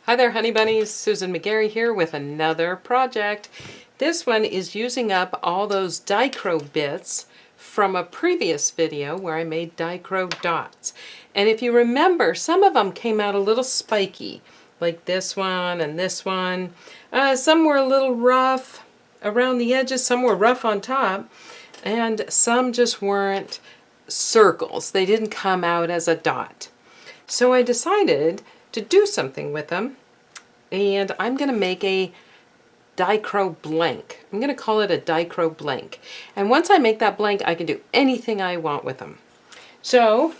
Hi there, honey bunnies. Susan McGarry here with another project. This one is using up all those Dichro bits from a previous video where I made Dichro dots. And if you remember, some of them came out a little spiky, like this one and this one. Some were a little rough around the edges, some were rough on top, and some just weren't circles. They didn't come out as a dot. So I decided to do something with them, and I'm going to make a Dichro blank. I'm going to call it a Dichro blank. And once I make that blank, I can do anything I want with them. So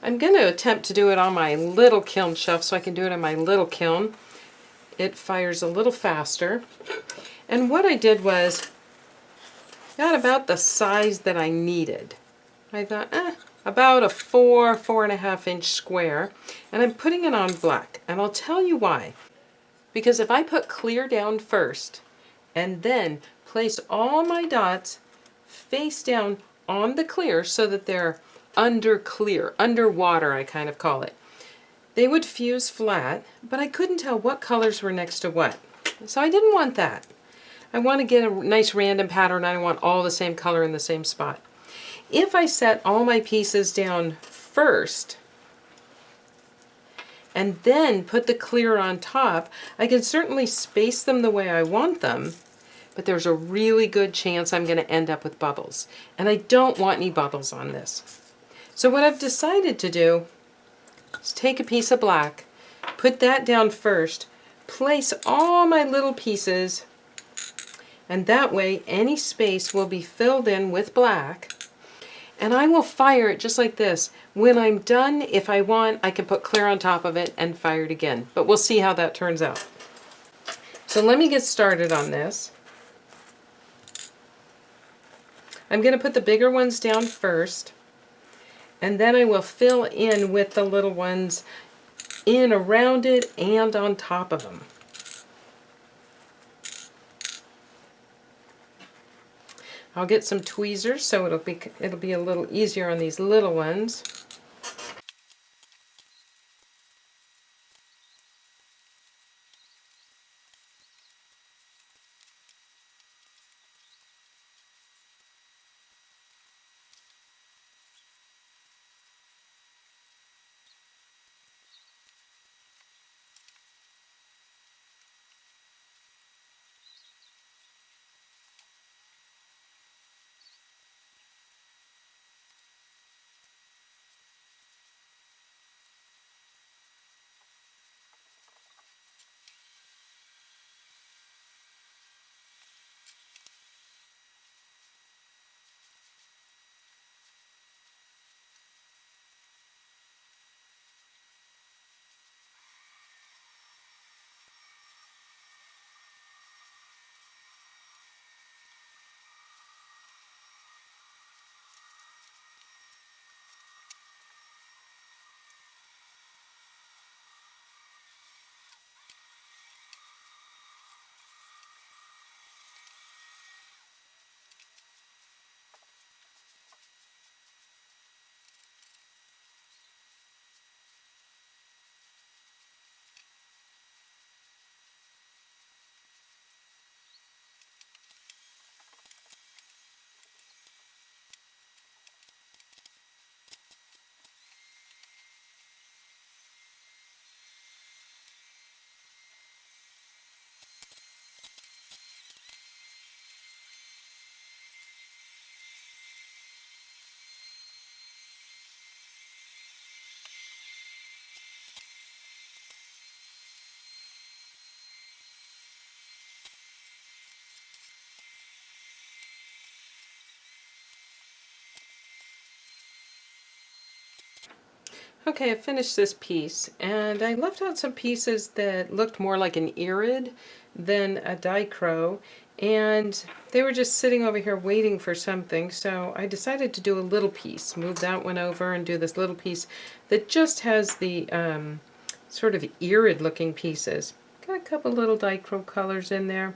I'm going to attempt to do it on my little kiln shelf so I can do it in my little kiln. It fires a little faster. And what I did was got about the size that I needed. I thought, about a 4.5 inch square, and I'm putting it on black, and I'll tell you why. Because if I put clear down first and then place all my dots face down on the clear so that they're under clear, underwater I kind of call it, they would fuse flat, but I couldn't tell what colors were next to what. So I didn't want that. I want to get a nice random pattern. I don't want all the same color in the same spot. If I set all my pieces down first and then put the clear on top, I can certainly space them the way I want them, but there's a really good chance I'm going to end up with bubbles. And I don't want any bubbles on this. So what I've decided to do is take a piece of black, put that down first, place all my little pieces, and that way any space will be filled in with black. And I will fire it just like this. When I'm done, if I want, I can put clear on top of it and fire it again. But we'll see how that turns out. So let me get started on this. I'm going to put the bigger ones down first, and then I will fill in with the little ones in around it and on top of them. I'll get some tweezers so it'll be a little easier on these little ones. Okay, I finished this piece, and I left out some pieces that looked more like an irid than a dichro, and they were just sitting over here waiting for something, so I decided to do a little piece. Move that one over and do this little piece that just has the sort of irid looking pieces. Got a couple little dichro colors in there.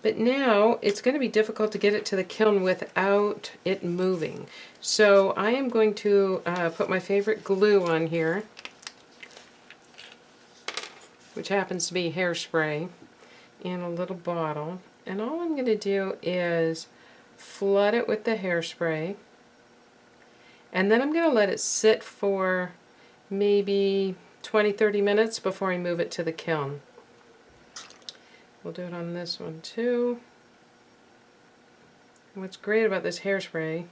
But now it's going to be difficult to get it to the kiln without it moving. So I am going to put my favorite glue on here. which happens to be hairspray, in a little bottle. And all I'm going to do is flood it with the hairspray. And then I'm going to let it sit for maybe 20-30 minutes before I move it to the kiln. We'll do it on this one too. And what's great about this hairspray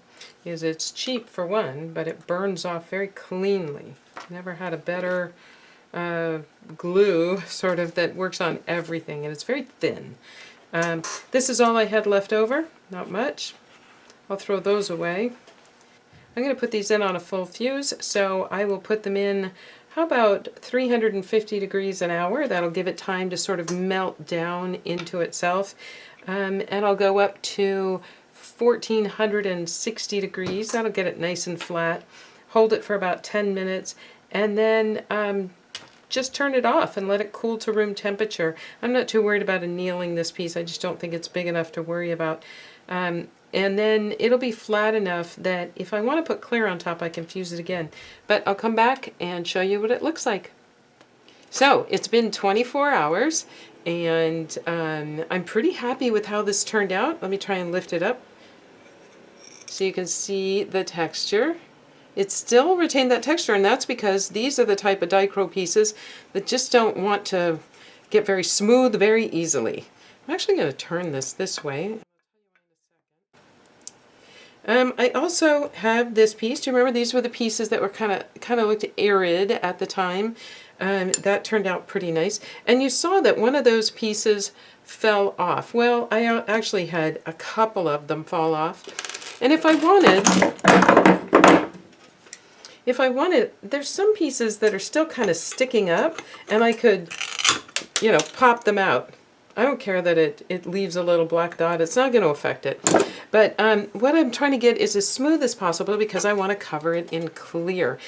is it's cheap for one, but it burns off very cleanly. Never had a better glue sort of that works on everything, and it's very thin. This is all I had left over, not much. I'll throw those away. I'm going to put these in on a full fuse, so I will put them in, how about 350 degrees an hour? That'll give it time to sort of melt down into itself. And I'll go up to 1460 degrees. That'll get it nice and flat. Hold it for about 10 minutes, and then just turn it off and let it cool to room temperature. I'm not too worried about annealing this piece. I just don't think it's big enough to worry about. And then it'll be flat enough that if I want to put clear on top, I can fuse it again. But I'll come back and show you what it looks like. So it's been 24 hours, and I'm pretty happy with how this turned out. Let me try and lift it up so you can see the texture. It still retained that texture, and that's because these are the type of Dichro pieces that just don't want to get very smooth very easily. I'm actually going to turn this way. I also have this piece. Do you remember these were the pieces that were kind of looked arid at the time? That turned out pretty nice. And you saw that one of those pieces fell off. Well, I actually had a couple of them fall off. And if I wanted, there's some pieces that are still kind of sticking up, and I could, you know, pop them out. I don't care that it leaves a little black dot. It's not going to affect it. But what I'm trying to get is as smooth as possible because I want to cover it in clear.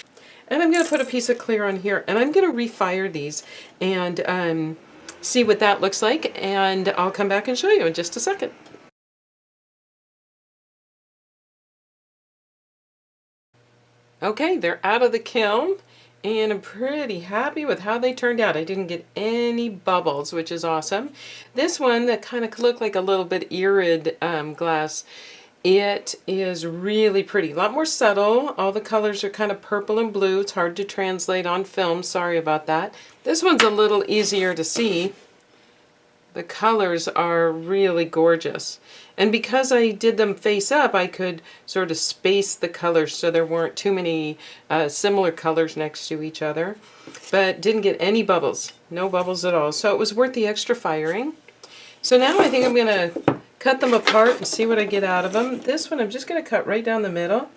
And I'm going to put a piece of clear on here, and I'm going to refire these and see what that looks like, and I'll come back and show you in just a second. Okay, they're out of the kiln, and I'm pretty happy with how they turned out. I didn't get any bubbles, which is awesome. This one that kind of looked like a little bit irid glass, it is really pretty. A lot more subtle. All the colors are kind of purple and blue. It's hard to translate on film. Sorry about that. This one's a little easier to see. The colors are really gorgeous. And because I did them face up, I could sort of space the colors so there weren't too many similar colors next to each other. But didn't get any bubbles. No bubbles at all. So it was worth the extra firing. So now I think I'm going to cut them apart and see what I get out of them. This one I'm just going to cut right down the middle.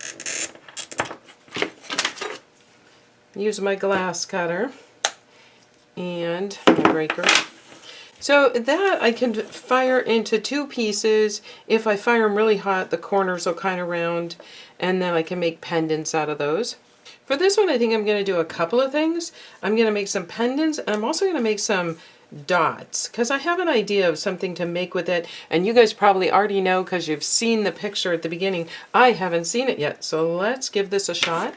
Use my glass cutter and my breaker. So that I can fire into two pieces. If I fire them really hot, the corners will kind of round, and then I can make pendants out of those. For this one, I think I'm going to do a couple of things. I'm going to make some pendants, and I'm also going to make some dots, because I have an idea of something to make with it, and you guys probably already know because you've seen the picture at the beginning. I haven't seen it yet, so let's give this a shot.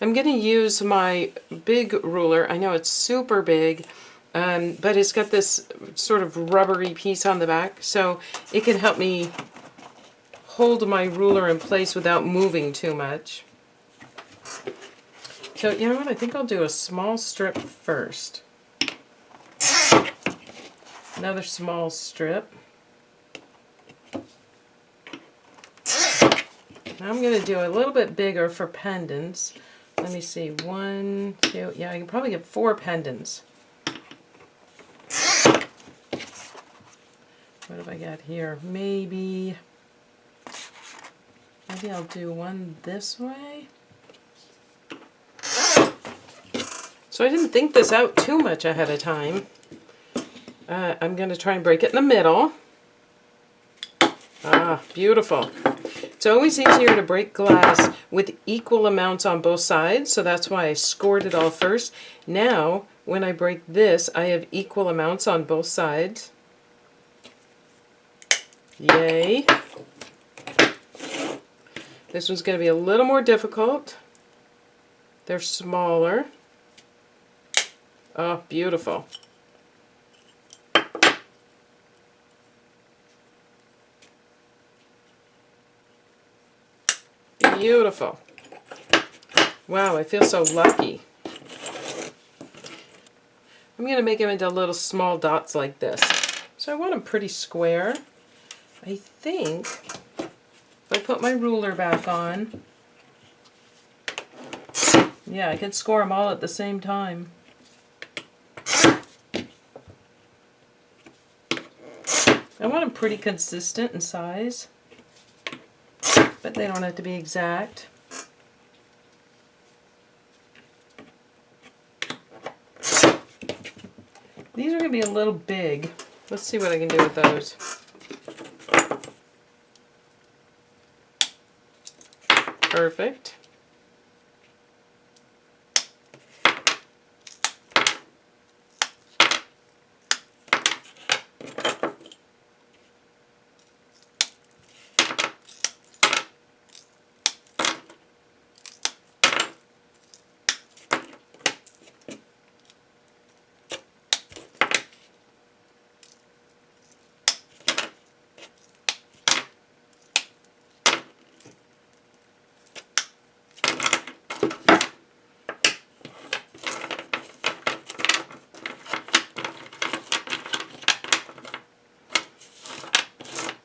I'm going to use my big ruler. I know it's super big, but it's got this sort of rubbery piece on the back, so it can help me hold my ruler in place without moving too much. So you know what, I think I'll do a small strip first. Another small strip. Now I'm going to do a little bit bigger for pendants. Let me see, 1, 2, yeah, I can probably get 4 pendants. What have I got here? Maybe I'll do one this way. So I didn't think this out too much ahead of time. I'm going to try and break it in the middle. Ah, beautiful. It's always easier to break glass with equal amounts on both sides, so that's why I scored it all first. Now, when I break this, I have equal amounts on both sides. Yay. This one's going to be a little more difficult. They're smaller. Oh, beautiful. Beautiful. Wow, I feel so lucky. I'm going to make them into little small dots like this. So I want them pretty square. I think if I put my ruler back on, yeah, I can score them all at the same time. I want them pretty consistent in size, but they don't have to be exact. These are going to be a little big. Let's see what I can do with those. Perfect.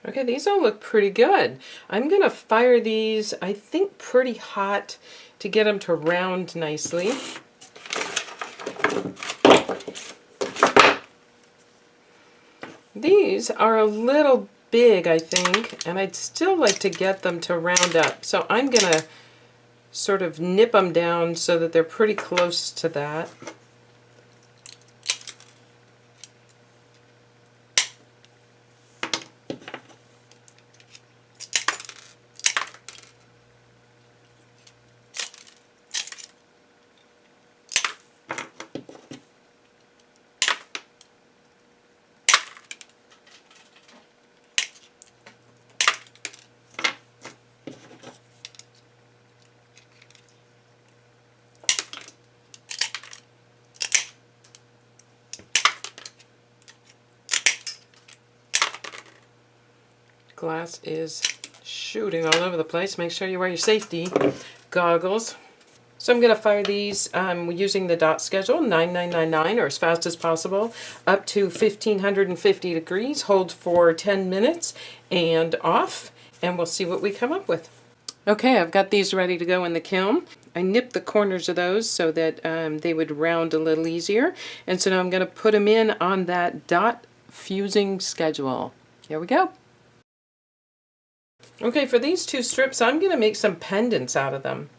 Okay, these all look pretty good. I'm going to fire these, I think, pretty hot to get them to round nicely. These are a little big, I think, and I'd still like to get them to round up. So I'm going to sort of nip them down so that they're pretty close to that. Glass is shooting all over the place. Make sure you wear your safety goggles. So I'm going to fire these using the dot schedule, 9999, or as fast as possible, up to 1550 degrees. Hold for 10 minutes and off, and we'll see what we come up with. Okay, I've got these ready to go in the kiln. I nipped the corners of those so that they would round a little easier. And so now I'm going to put them in on that dot fusing schedule. Here we go. Okay, for these two strips, I'm going to make some pendants out of them.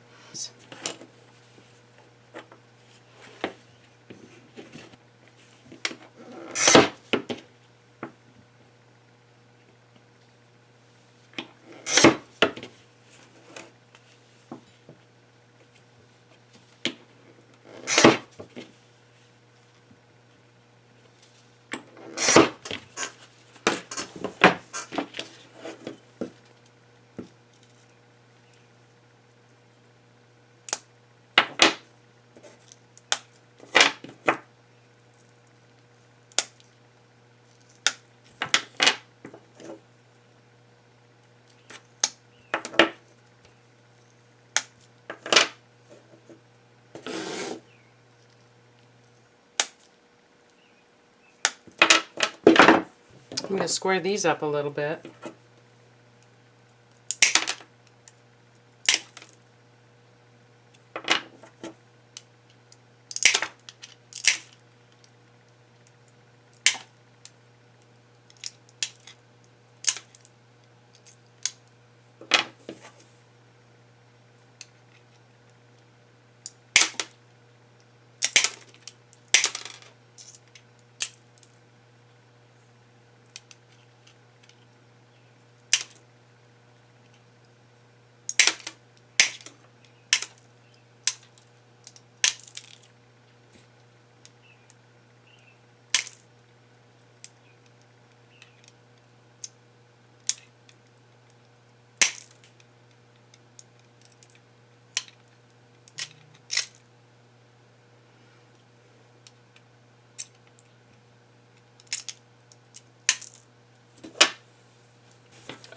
I'm going to square these up a little bit.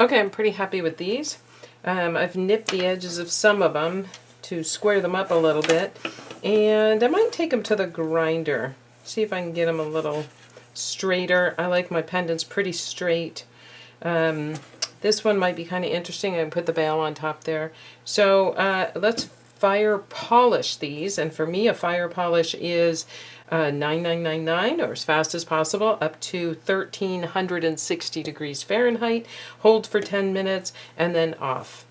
Okay, I'm pretty happy with these. I've nipped the edges of some of them to square them up a little bit, and I might take them to the grinder, see if I can get them a little straighter. I like my pendants pretty straight. This one might be kind of interesting. I can put the bail on top there. So let's fire polish these, and for me a fire polish is 9999 or as fast as possible up to 1360 degrees Fahrenheit. Hold for 10 minutes and then off.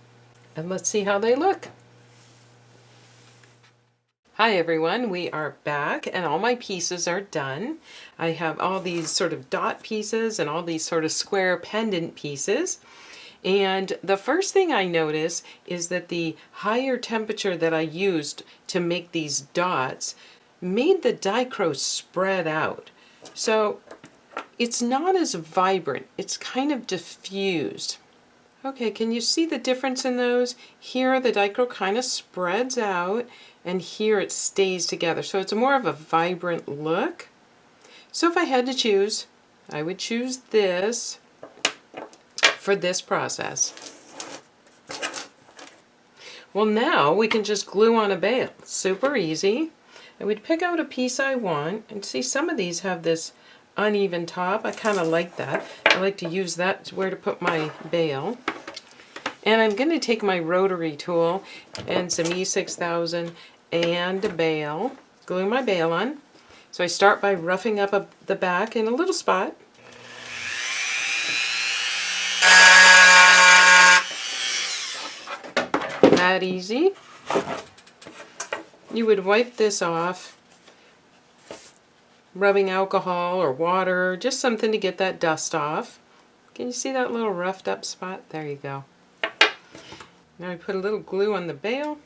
And let's see how they look. Hi everyone, we are back and all my pieces are done. I have all these sort of dot pieces and all these sort of square pendant pieces. And the first thing I notice is that the higher temperature that I used to make these dots made the Dichro spread out. So it's not as vibrant, it's kind of diffused. Okay, can you see the difference in those? Here the Dichro kind of spreads out, and here it stays together. So it's more of a vibrant look. So if I had to choose, I would choose this for this process. Well, now we can just glue on a bail. Super easy. I would pick out a piece I want, and see some of these have this uneven top. I kind of like that. I like to use that where to put my bail. And I'm going to take my rotary tool and some E6000 and a bail, glue my bail on. So I start by roughing up the back in a little spot. That easy. You would wipe this off, rubbing alcohol or water, just something to get that dust off. Can you see that little roughed up spot? There you go. Now I put a little glue on the bail.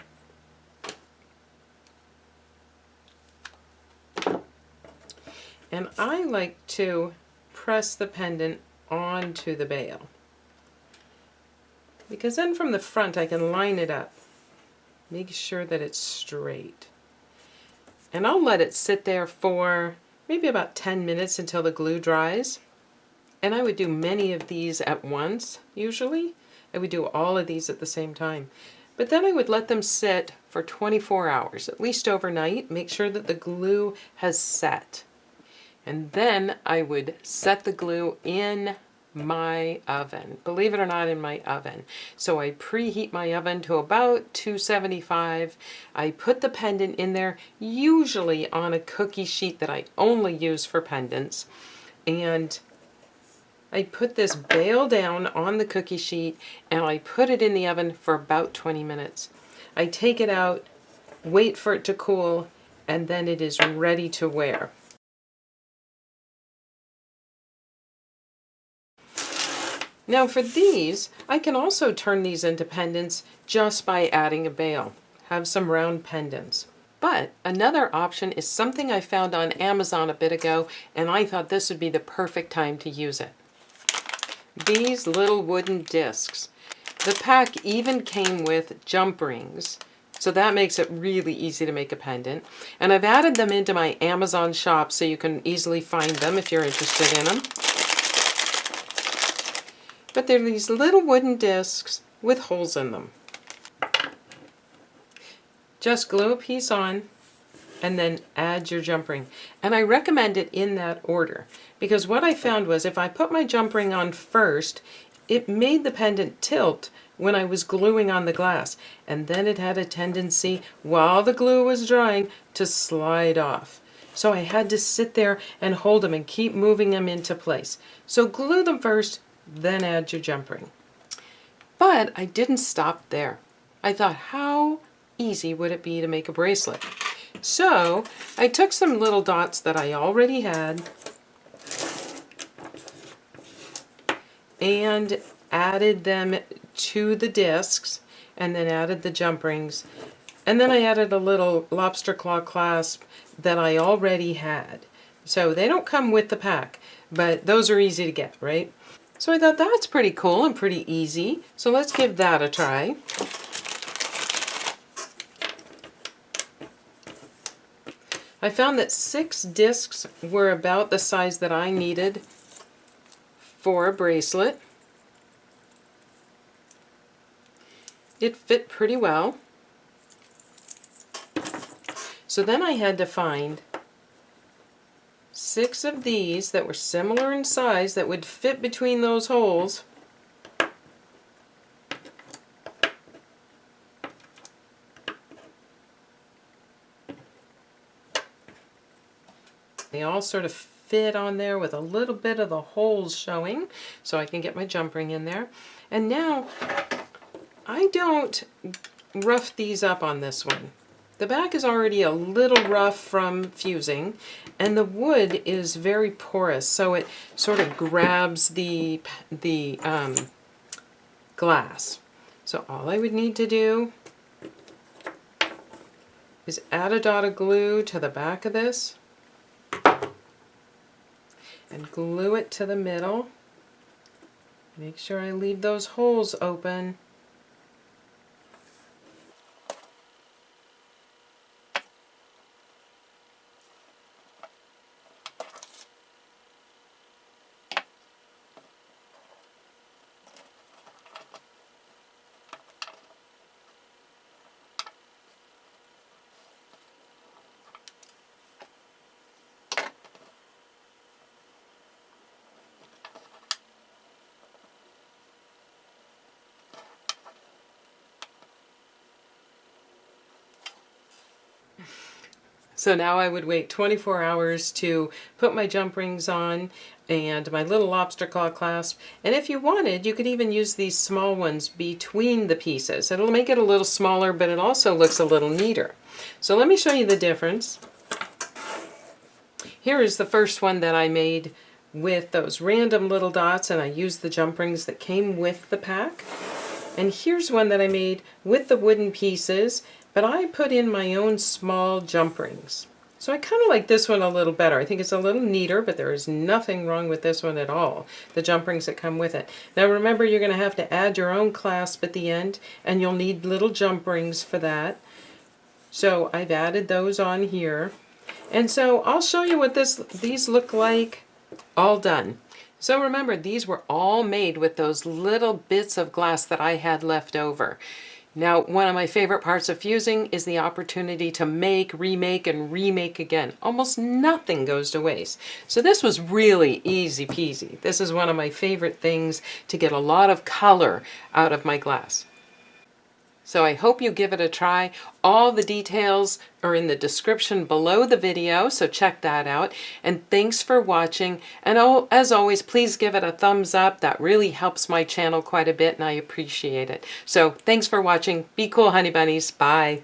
And I like to press the pendant onto the bail, because then from the front I can line it up, make sure that it's straight. And I'll let it sit there for maybe about 10 minutes until the glue dries. And I would do many of these at once, usually. I would do all of these at the same time. But then I would let them sit for 24 hours, at least overnight, make sure that the glue has set. And then I would set the glue in my oven, believe it or not, in my oven. So I preheat my oven to about 275. I put the pendant in there, usually on a cookie sheet that I only use for pendants. And I put this bail down on the cookie sheet and I put it in the oven for about 20 minutes. I take it out, wait for it to cool, and then it is ready to wear. Now for these, I can also turn these into pendants just by adding a bail. Have some round pendants. But another option is something I found on Amazon a bit ago, and I thought this would be the perfect time to use it. These little wooden discs. The pack even came with jump rings, so that makes it really easy to make a pendant. And I've added them into my Amazon shop so you can easily find them if you're interested in them. But they're these little wooden discs with holes in them. Just glue a piece on and then add your jump ring. And I recommend it in that order, because what I found was if I put my jump ring on first, it made the pendant tilt when I was gluing on the glass, and then it had a tendency, while the glue was drying, to slide off. So I had to sit there and hold them and keep moving them into place. So glue them first, then add your jump ring. But I didn't stop there. I thought, how easy would it be to make a bracelet? So I took some little dots that I already had and added them to the discs, and then added the jump rings, and then I added a little lobster claw clasp that I already had. So they don't come with the pack, but those are easy to get, right? So I thought that's pretty cool and pretty easy, so let's give that a try. I found that 6 discs were about the size that I needed for a bracelet. it fit pretty well. So then I had to find 6 of these that were similar in size that would fit between those holes. They all sort of fit on there with a little bit of the holes showing, so I can get my jump ring in there. And now, I don't rough these up on this one. The back is already a little rough from fusing, and the wood is very porous, so it sort of grabs the glass. So all I would need to do is add a dot of glue to the back of this and glue it to the middle. Make sure I leave those holes open. So now I would wait 24 hours to put my jump rings on and my little lobster claw clasp. And if you wanted, you could even use these small ones between the pieces. It'll make it a little smaller, but it also looks a little neater. So let me show you the difference. Here is the first one that I made with those random little dots, and I used the jump rings that came with the pack. And here's one that I made with the wooden pieces, but I put in my own small jump rings. So I kind of like this one a little better. I think it's a little neater, but there is nothing wrong with this one at all, the jump rings that come with it. Now remember, you're going to have to add your own clasp at the end, and you'll need little jump rings for that. So I've added those on here. And so I'll show you what these look like all done. So remember, these were all made with those little bits of glass that I had left over. Now, one of my favorite parts of fusing is the opportunity to make, remake, and remake again. Almost nothing goes to waste. So this was really easy peasy. This is one of my favorite things to get a lot of color out of my glass. So I hope you give it a try. All the details are in the description below the video, so check that out. And thanks for watching. And as always, please give it a thumbs up. That really helps my channel quite a bit, and I appreciate it. So thanks for watching. Be cool, honey bunnies. Bye.